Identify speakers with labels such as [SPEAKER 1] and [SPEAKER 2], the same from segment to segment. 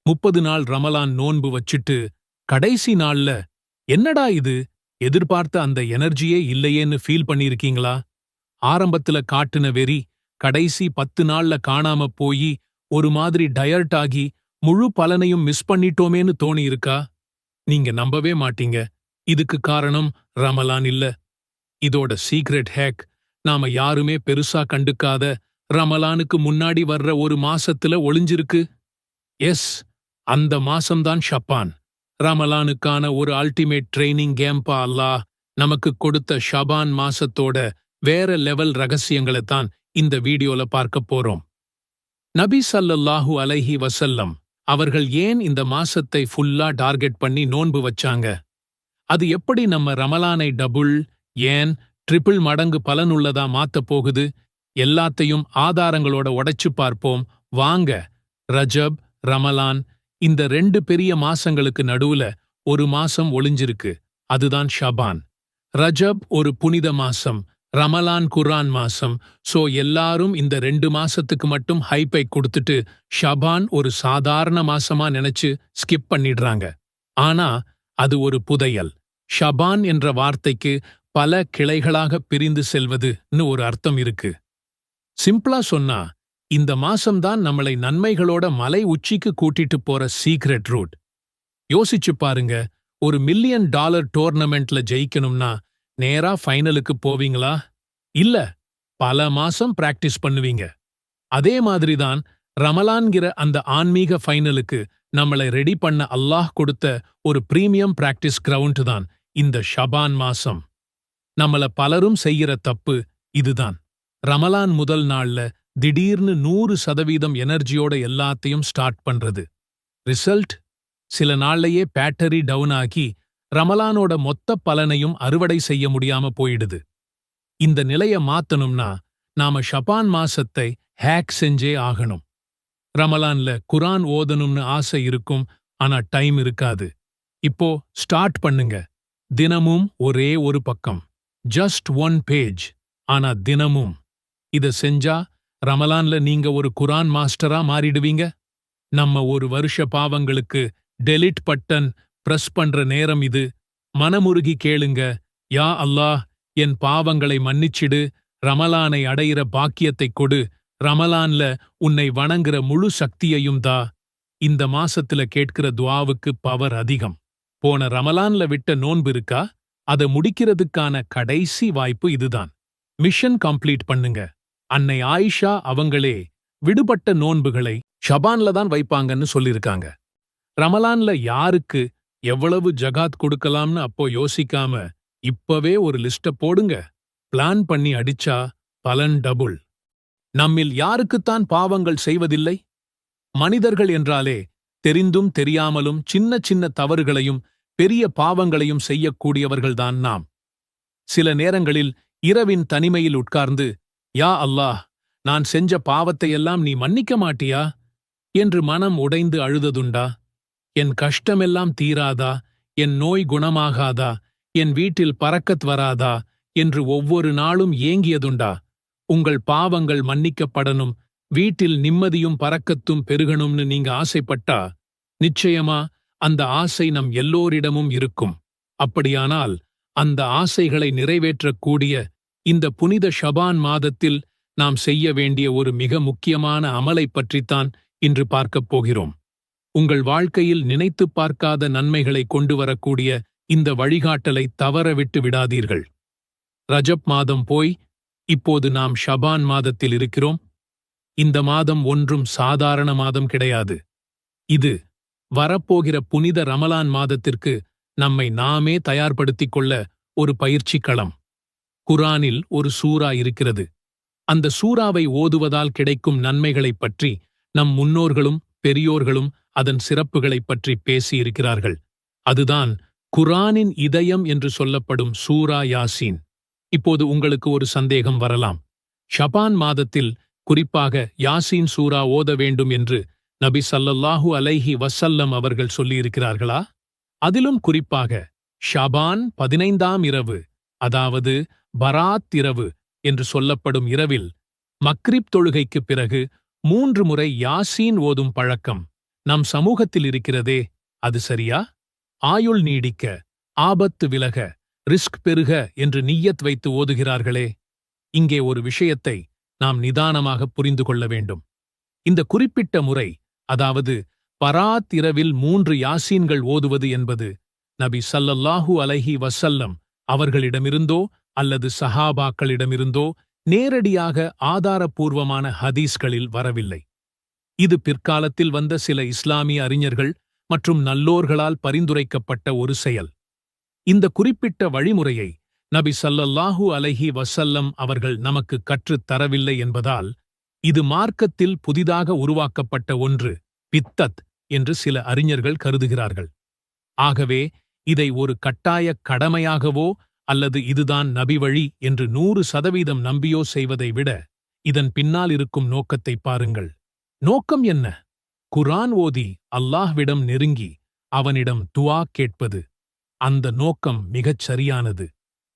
[SPEAKER 1] 30 நாள் ரமலான் நோன்பு வச்சிட்டு கடைசி நாள்ல என்னடா இது எதிர்பார்த்த அந்த எனர்ஜியே இல்லையேன்னு ஃபீல் பண்ணிருக்கீங்களா? ஆரம்பத்துல காட்டுன வெறி கடைசி 10 நாள்ல காணாம போயி ஒரு மாதிரி டயர்ட் ஆகி முழு பலனையும் மிஸ் பண்ணிட்டோமேன்னு தோணி இருக்கா? நீங்க நம்பவே மாட்டீங்க. இதுக்கு காரணம் ரமலான் இல்ல. இதோட சீக்ரெட் ஹேக் நாம யாருமே பெருசா கண்டுக்காத ரமலானுக்கு முன்னாடி வர்ற ஒரு மாசத்துல ஒளிஞ்சிருக்கு. எஸ், அந்த மாசம்தான் ஷப்பான். ரமலானுக்கான ஒரு அல்டிமேட் ட்ரைனிங் கேம்பா அல்லாஹ் நமக்கு கொடுத்த ஷபான் மாசத்தோட வேற லெவல் ரகசியங்களைத்தான் இந்த வீடியோல பார்க்க போறோம். நபி ஸல்லல்லாஹு அலைஹி வஸல்லம் அவர்கள் ஏன் இந்த மாசத்தை ஃபுல்லா டார்கெட் பண்ணி நோன்பு வச்சாங்க? அது எப்படி நம்ம ரமலானை டபுள், ஏன் ட்ரிபிள் மடங்கு பலனுள்ளதா மாத்தப் போகுது? எல்லாத்தையும் ஆதாரங்களோட உடைச்சு பார்ப்போம் வாங்க. ரஜப், ரமலான், இந்த 2 பெரிய மாசங்களுக்கு நடுவுல ஒரு மாசம் ஒளிஞ்சிருக்கு. அதுதான் ஷபான். ரஜப் ஒரு புனித மாசம், ரமலான் குர்ஆன் மாசம். சோ எல்லாரும் இந்த 2 மாசத்துக்கு மட்டும் ஹைப்பை கொடுத்துட்டு ஷபான் ஒரு சாதாரண மாசமா நினைச்சு ஸ்கிப் பண்ணிடுறாங்க. ஆனா அது ஒரு புதையல். ஷபான் என்ற வார்த்தைக்கு பல கிளைகளாக பிரிந்து செல்வதுன்னு ஒரு அர்த்தம் இருக்கு. சிம்பிளா சொன்னா இந்த மாசம்தான் நம்மளை நன்மைகளோட மலை உச்சிக்கு கூட்டிட்டு போற சீக்ரெட் ரூட். யோசிச்சு பாருங்க, ஒரு $1 மில்லியன் டோர்னமெண்ட்ல ஜெயிக்கணும்னா நேரா ஃபைனலுக்கு போவீங்களா? இல்ல, பல மாசம் பிராக்டிஸ் பண்ணுவீங்க. அதே மாதிரிதான் ரமலான்கிற அந்த ஆன்மீக ஃபைனலுக்கு நம்மளை ரெடி பண்ண அல்லாஹ் கொடுத்த ஒரு பிரீமியம் பிராக்டிஸ் கிரவுண்ட் தான் இந்த ஷபான் மாசம். நம்மள பலரும் செய்யற தப்பு இதுதான். ரமலான் முதல் நாள்ல திடீர்னு 100% எனர்ஜியோட எல்லாத்தையும் ஸ்டார்ட் பண்றது. ரிசல்ட், சில நாள்லயே பேட்டரி டவுன் ஆகி ரமலானோட மொத்த பலனையும் அறுவடை செய்ய முடியாம போயிடுது. இந்த நிலைய மாத்தணும்னா நாம ஷபான் மாசத்தை ஹேக் செஞ்சே ஆகணும். ரமலான்ல குர்ஆன் ஓதணும்னு ஆசை இருக்கும், ஆனா டைம் இருக்காது. இப்போ ஸ்டார்ட் பண்ணுங்க. தினமும் ஒரே ஒரு பக்கம், ஜஸ்ட் 1 பேஜ். ஆனா தினமும் இத செஞ்சா ரமலான்ல நீங்க ஒரு குர்ஆன் மாஸ்டரா மாறிடுவீங்க. நம்ம ஒரு வருஷ பாவங்களுக்கு டெலிட் பட்டன் பிரஸ் பண்ற நேரம் இது. மனமுருகி கேளுங்க, யா அல்லாஹ், என் பாவங்களை மன்னிச்சிடு, ரமலானை அடையிற பாக்கியத்தைக் கொடு, ரமலான்ல உன்னை வணங்குற முழு சக்தியையும் தா. இந்த மாசத்துல கேட்கிற துஆவுக்கு பவர் அதிகம். போன ரமலான்ல விட்ட நோன்பு இருக்கா? அதை முடிக்கிறதுக்கான கடைசி வாய்ப்பு இதுதான். மிஷன் கம்ப்ளீட் பண்ணுங்க. அன்னை ஆயிஷா அவங்களே விடுபட்ட நோன்புகளை ஷபான்ல தான் வைப்பாங்கன்னு சொல்லிருக்காங்க. ரமலான்ல யாருக்கு எவ்வளவு ஜகாத் கொடுக்கலாம்னு அப்போ யோசிக்காம இப்பவே ஒரு லிஸ்ட போடுங்க. பிளான் பண்ணி அடிச்சா பலன் டபுள். நம்மில் யாருக்குத்தான் பாவங்கள் செய்வதில்லை? மனிதர்கள் என்றாலே தெரிந்தும் தெரியாமலும் சின்ன சின்ன தவறுகளையும் பெரிய பாவங்களையும் செய்யக்கூடியவர்கள்தான் நாம். சில நேரங்களில் இரவின் தனிமையில் உட்கார்ந்து, யா அல்லாஹ், நான் செஞ்ச பாவத்தையெல்லாம் நீ மன்னிக்க மாட்டியா என்று மனம் உடைந்து அழுததுண்டா? என் கஷ்டமெல்லாம் தீராதா? என் நோய் குணமாகாதா? என் வீட்டில் பரக்கத் வராதா என்று ஒவ்வொரு நாளும் ஏங்கியதுண்டா? உங்கள் பாவங்கள் மன்னிக்கப்படணும், வீட்டில் நிம்மதியும் பரக்கத்தும் பெருகணும்னு நீங்க ஆசைப்பட்டா நிச்சயமா அந்த ஆசை நம் எல்லோரிடமும் இருக்கும். அப்படியானால் அந்த ஆசைகளை நிறைவேற்றக்கூடிய இந்த புனித ஷபான் மாதத்தில் நாம் செய்ய வேண்டிய ஒரு மிக முக்கியமான அமலை பற்றித்தான் இன்று பார்க்கப் போகிறோம். உங்கள் வாழ்க்கையில் நினைத்துப் பார்க்காத நன்மைகளை கொண்டு வரக்கூடிய இந்த வழிகாட்டலை தவற விட்டு விடாதீர்கள். ரஜப் மாதம் போய் இப்போது நாம் ஷபான் மாதத்தில் இருக்கிறோம். இந்த மாதம் ஒன்றும் சாதாரண மாதம் கிடையாது. இது வரப்போகிற புனித ரமலான் மாதத்திற்கு நம்மை நாமே தயார்படுத்திக் கொள்ள ஒரு பயிற்சி களம். குர்ஆனில் ஒரு சூரா இருக்கிறது. அந்த சூராவை ஓதுவதால் கிடைக்கும் நன்மைகளைப் பற்றி நம் முன்னோர்களும் பெரியோர்களும் அதன் சிறப்புகளைப் பற்றி பேசியிருக்கிறார்கள். அதுதான் குர்ஆனின் இதயம் என்று சொல்லப்படும் சூரா யாசீன். இப்போது உங்களுக்கு ஒரு சந்தேகம் வரலாம். ஷபான் மாதத்தில் குறிப்பாக யாசீன் சூரா ஓத வேண்டும் என்று நபி ஸல்லல்லாஹு அலைஹி வஸல்லம் அவர்கள் சொல்லியிருக்கிறார்களா? அதிலும் குறிப்பாக ஷபான் 15ஆம் இரவு, அதாவது பராத் இரவு என்று சொல்லப்படும் இரவில் மக்ரிப் தொழுகைக்குப் பிறகு 3 முறை யாசீன் ஓதும் பழக்கம் நம் சமூகத்தில் இருக்கிறதே, அது சரியா? ஆயுள் நீடிக்க, ஆபத்து விலக, ரிஸ்க் பெருக என்று நிய்யத் வைத்து ஓதுகிறார்களே. இங்கே ஒரு விஷயத்தை நாம் நிதானமாக புரிந்து கொள்ள வேண்டும். இந்த குறிப்பிட்ட முறை, அதாவது பராத் இரவில் 3 யாசீன்கள் ஓதுவது என்பது நபி ஸல்லல்லாஹு அலைஹி வஸல்லம் அவர்களிடமிருந்தோ அல்லது சஹாபாக்களிடமிருந்தோ நேரடியாக ஆதாரபூர்வமான ஹதீஸ்களில் வரவில்லை. இது பிற்காலத்தில் வந்த சில இஸ்லாமிய அறிஞர்கள் மற்றும் நல்லோர்களால் பரிந்துரைக்கப்பட்ட ஒரு செயல். இந்த குறிப்பிட்ட வழிமுறையை நபி ஸல்லல்லாஹு அலைஹி வஸல்லம் அவர்கள் நமக்கு கற்றுத் தரவில்லை என்பதால் இது மார்க்கத்தில் புதிதாக உருவாக்கப்பட்ட ஒன்று, பித்தத் என்று சில அறிஞர்கள் கருதுகிறார்கள். ஆகவே இதை ஒரு கட்டாயக் கடமையாகவோ அல்லது இதுதான் நபி வழி என்று 100% நம்பியோ செய்வதை விட இதன் பின்னால் இருக்கும் நோக்கத்தை பாருங்கள். நோக்கம் என்ன? குர்ஆன் ஓதி அல்லாஹ்விடம் நெருங்கி அவனிடம் துஆ கேட்பது. அந்த நோக்கம் மிகச் சரியானது.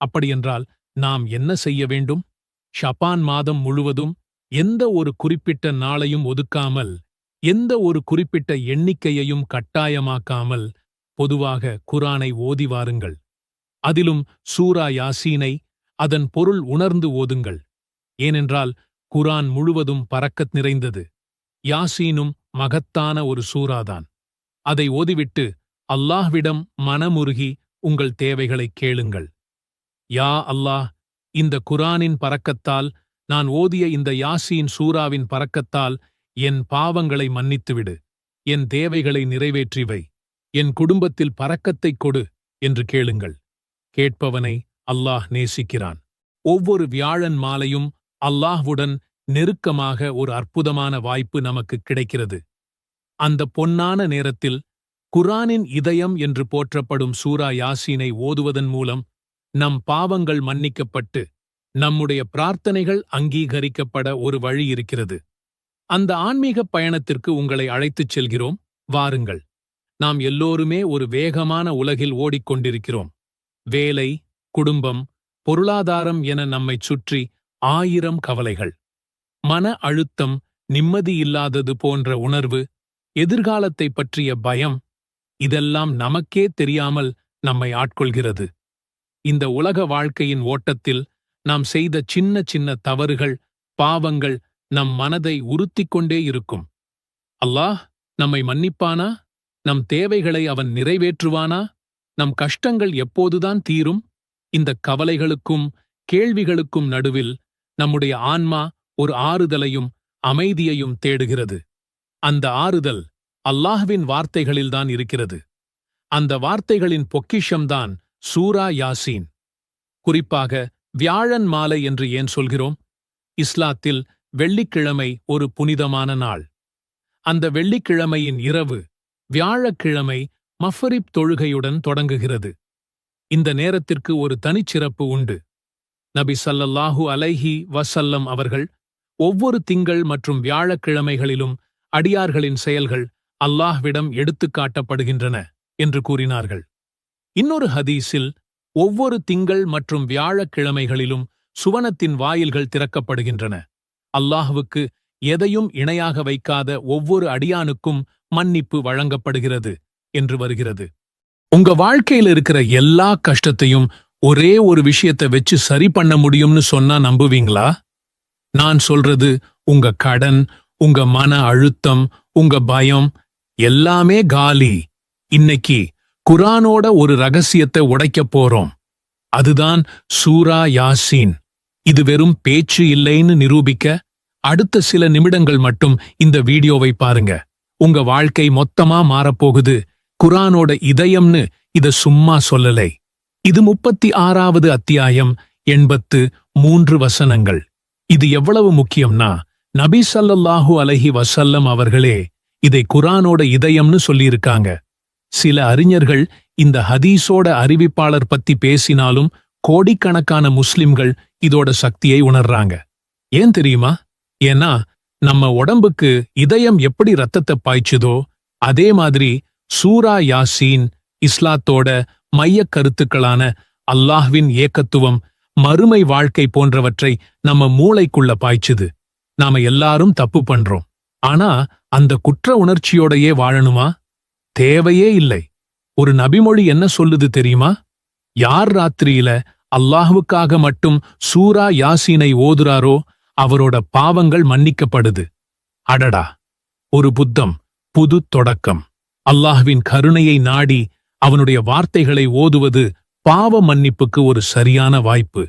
[SPEAKER 1] அப்படியென்றால் நாம் என்ன செய்ய வேண்டும்? ஷபான் மாதம் முழுவதும் எந்த ஒரு குறிப்பிட்ட நாளையும் ஒதுக்காமல், எந்த ஒரு குறிப்பிட்ட எண்ணிக்கையையும் கட்டாயமாக்காமல் பொதுவாக குர்ஆனை ஓதி வாருங்கள். அதிலும் சூரா யாசீனை அதன் பொருள் உணர்ந்து ஓதுங்கள். ஏனென்றால் குர்ஆன் முழுவதும் பரக்கத் நிறைந்தது. யாசீனும் மகத்தான ஒரு சூராதான். அதை ஓதிவிட்டு அல்லாஹ்விடம் மனமுருகி உங்கள் தேவைகளைக் கேளுங்கள். யா அல்லாஹ், இந்த குர்ஆனின் பரக்கத்தால், நான் ஓதிய இந்த யாசீன் சூராவின் பரக்கத்தால் என் பாவங்களை மன்னித்துவிடு, என் தேவைகளை நிறைவேற்றிவை, என் குடும்பத்தில் பரக்கத்தைக் கொடு என்று கேளுங்கள். கேட்பவனை அல்லாஹ் நேசிக்கிறான். ஒவ்வொரு வியாழன் மாலையும் அல்லாஹ்வுடன் நெருக்கமாக ஒரு அற்புதமான வாய்ப்பு நமக்கு கிடைக்கிறது. அந்த பொன்னான நேரத்தில் குர்ஆனின் இதயம் என்று போற்றப்படும் சூரா யாசீனை ஓதுவதன் மூலம் நம் பாவங்கள் மன்னிக்கப்பட்டு நம்முடைய பிரார்த்தனைகள் அங்கீகரிக்கப்பட ஒரு வழி இருக்கிறது. அந்த ஆன்மீகப் பயணத்திற்கு உங்களை அழைத்துச் செல்கிறோம். வாருங்கள். நாம் எல்லோருமே ஒரு வேகமான உலகில் ஓடிக்கொண்டிருக்கிறோம். வேலை, குடும்பம், பொருளாதாரம் என நம்மைச் சுற்றி 1000 கவலைகள். மன அழுத்தம், நிம்மதியில்லாதது போன்ற உணர்வு, எதிர்காலத்தைப் பற்றிய பயம், இதெல்லாம் நமக்கே தெரியாமல் நம்மை ஆட்கொள்கிறது. இந்த உலக வாழ்க்கையின் ஓட்டத்தில் நாம் செய்த சின்ன சின்ன தவறுகள், பாவங்கள் நம் மனதை உறுத்திக் கொண்டே இருக்கும். அல்லாஹ் நம்மை மன்னிப்பானா? நம் தேவைகளை அவன் நிறைவேற்றுவானா? நம் கஷ்டங்கள் எப்போதுதான் தீரும்? இந்த கவலைகளுக்கும் கேள்விகளுக்கும் நடுவில் நம்முடைய ஆன்மா ஒரு ஆறுதலையும் அமைதியையும் தேடுகிறது. அந்த ஆறுதல் அல்லாஹ்வின் வார்த்தைகளில்தான் இருக்கிறது. அந்த வார்த்தைகளின் பொக்கிஷம்தான் சூரா யாசீன். குறிப்பாக வியாழன் மாலை என்று ஏன் சொல்கிறோம்? இஸ்லாத்தில் வெள்ளிக்கிழமை ஒரு புனிதமான நாள். அந்த வெள்ளிக்கிழமையின் இரவு வியாழக்கிழமை மஃரிப் தொழுகையுடன் தொடங்குகிறது. இந்த நேரத்திற்கு ஒரு தனிச்சிறப்பு உண்டு. நபி ஸல்லல்லாஹு அலைஹி வஸல்லம் அவர்கள் ஒவ்வொரு திங்கள் மற்றும் வியாழக்கிழமைகளிலும் அடியார்களின் செயல்கள் அல்லாஹ்விடம் எடுத்துக் காட்டப்படுகின்றன என்று கூறினார்கள். இன்னொரு ஹதீஸில் ஒவ்வொரு திங்கள் மற்றும் வியாழக்கிழமைகளிலும் சுவனத்தின் வாயில்கள் திறக்கப்படுகின்றன. அல்லாஹ்வுக்கு எதையும் இணையாக வைக்காத ஒவ்வொரு அடியானுக்கும் மன்னிப்பு வழங்கப்படுகிறது என்று வருகிறது. உங்க வாழ்க்கையில் இருக்கிற எல்லா கஷ்டத்தையும் ஒரே ஒரு விஷயத்தை வச்சு சரி பண்ண முடியும்னு சொன்னா நம்புவீங்களா? நான் சொல்றது, உங்க கடன், உங்க மன அழுத்தம், உங்க பயம் எல்லாமே காலி. இன்னைக்கு குர்ஆனோட ஒரு ரகசியத்தை உடைக்கப் போறோம். அதுதான் சூரா யாசீன். இது வெறும் பேச்சு இல்லைன்னு நிரூபிக்க அடுத்த சில நிமிடங்கள் மட்டும் இந்த வீடியோவை பாருங்க. உங்க வாழ்க்கை மொத்தமா மாறப்போகுது. குர்ஆனோட இதயம்னு இத சும்மா சொல்லலை. இது 36வது அத்தியாயம், 83 வசனங்கள். இது எவ்வளவு முக்கியம்னா, நபி ஸல்லல்லாஹு அலைஹி வஸல்லம் அவர்களே இதை குர்ஆனோட இதயம்னு சொல்லியிருக்காங்க. சில அறிஞர்கள் இந்த ஹதீஸோட அறிவிப்பாளர் பத்தி பேசினாலும் கோடிக்கணக்கான முஸ்லிம்கள் இதோட சக்தியை உணர்றாங்க. ஏன் தெரியுமா? ஏன்னா நம்ம உடம்புக்கு இதயம் எப்படி ரத்தத்தை பாய்ச்சுதோ அதே மாதிரி சூரா யாசீன் இஸ்லாத்தோட மையக் கருத்துக்களான அல்லாஹ்வின் ஏகத்துவம், மறுமை வாழ்க்கை போன்றவற்றை நம்ம மூளைக்குள்ள பாய்ச்சுது. நாம எல்லாரும் தப்பு பண்றோம். ஆனா அந்த குற்ற உணர்ச்சியோடையே வாழணுமா? தேவையே இல்லை. ஒரு நபிமொழி என்ன சொல்லுது தெரியுமா? யார் ராத்திரியில அல்லாஹ்வுக்காக மட்டும் சூரா யாசீனை ஓதுறாரோ அவரோட பாவங்கள் மன்னிக்கப்படுது. அடடா, ஒரு புது தொடக்கம். அல்லாஹ்வின் கருணையை நாடி அவனுடைய வார்த்தைகளை ஓதுவது பாவ மன்னிப்புக்கு ஒரு சரியான வாய்ப்பு.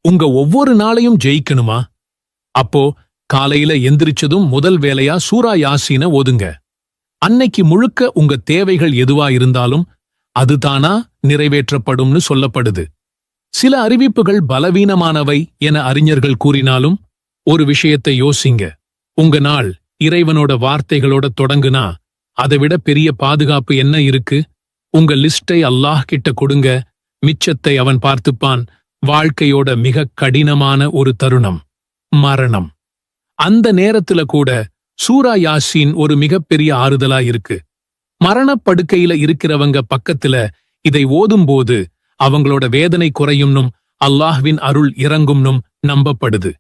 [SPEAKER 1] உங்க ஒவ்வொரு நாளையும் ஜெயிக்கணுமா? அப்போ காலையில எந்திரிச்சதும் முதல் வேலையா சூரா யாசீன ஓதுங்க. அன்னைக்கு முழுக்க உங்க தேவைகள் எதுவா இருந்தாலும் அதுதானா நிறைவேற்றப்படும்னு சொல்லப்படுது. சில அறிவிப்புகள் பலவீனமானவை என அறிஞர்கள் கூறினாலும் ஒரு விஷயத்தை யோசிங்க. உங்க நாள் இறைவனோட வார்த்தைகளோட தொடங்குனா அதைவிட பெரிய பாதுகாப்பு என்ன இருக்கு? உங்க லிஸ்டை அல்லாஹ் கிட்ட கொடுங்க, மிச்சத்தை அவன் பார்த்துப்பான். வாழ்க்கையோட மிக கடினமான ஒரு தருணம், மரணம். அந்த நேரத்துல கூட சூரா யாசீன் ஒரு மிகப்பெரிய ஆறுதலா இருக்கு. மரணப்படுக்கையில இருக்கிறவங்க பக்கத்துல இதை ஓதும்போது அவங்களோட வேதனை குறையும்னும் அல்லாஹ்வின் அருள் இறங்கும்னும் நம்பப்படுது.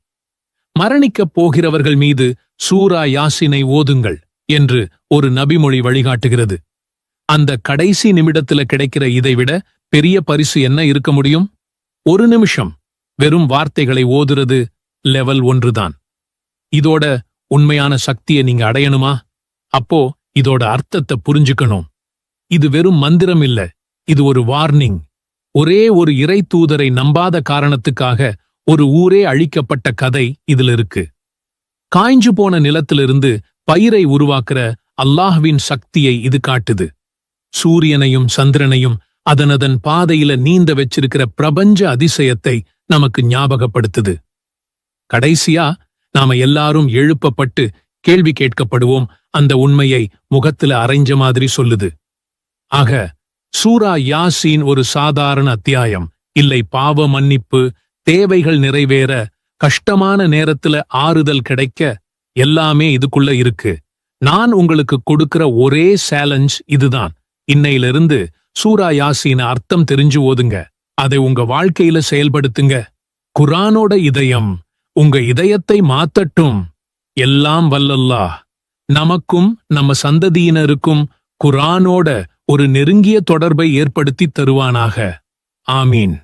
[SPEAKER 1] மரணிக்கப் போகிறவர்கள் மீது சூரா யாசீனை ஓதுங்கள் என்று ஒரு நபிமொழி வழிகாட்டுகிறது. அந்த கடைசி நிமிடத்துல கிடைக்கிற இதைவிட பெரிய பரிசு என்ன இருக்க முடியும்? ஒரு நிமிஷம் வெறும் வார்த்தைகளை ஓதுறது லெவல் 1 தான். இதோட உண்மையான சக்தியை நீங்க அடையணுமா? அப்போ இதோட அர்த்தத்தை புரிஞ்சுக்கணும். இது வெறும் மந்திரம் இல்ல, இது ஒரு வார்னிங். ஒரே ஒரு இறை தூதரை நம்பாத காரணத்துக்காக ஒரு ஊரே அழிக்கப்பட்ட கதை இதுல இருக்கு. காய்ஞ்சு போன நிலத்திலிருந்து பயிரை உருவாக்குற அல்லாஹ்வின் சக்தியை இது காட்டுது. சூரியனையும் சந்திரனையும் அதனதன் பாதையில நீந்த வச்சிருக்கிற பிரபஞ்ச அதிசயத்தை நமக்கு ஞாபகப்படுத்துது. கடைசியா நாம எல்லாரும் எழுப்பப்பட்டு கேள்வி கேட்கப்படுவோம். அந்த உண்மையை முகத்துல அரைஞ்ச மாதிரி சொல்லுது. ஆக சூரா யாசீன் ஒரு சாதாரண அத்தியாயம் இல்லை. பாவ மன்னிப்பு, தேவைகள் நிறைவேற, கஷ்டமான நேரத்துல ஆறுதல் கிடைக்க எல்லாமே இதுக்குள்ள இருக்கு. நான் உங்களுக்கு கொடுக்கிற ஒரே சேலஞ்ச் இதுதான். இன்னையிலிருந்து சூரா யாசீன அர்த்தம் தெரிஞ்சு ஓதுங்க. அதை உங்க வாழ்க்கையில செயல்படுத்துங்க. குர்ஆனோட இதயம் உங்க இதயத்தை மாத்தட்டும். எல்லாம் வல்லல்லாஹ் நமக்கும் நம்ம சந்ததியினருக்கும் குர்ஆனோட ஒரு நெருங்கிய தொடர்பை ஏற்படுத்தித் தருவானாக. ஆமீன்.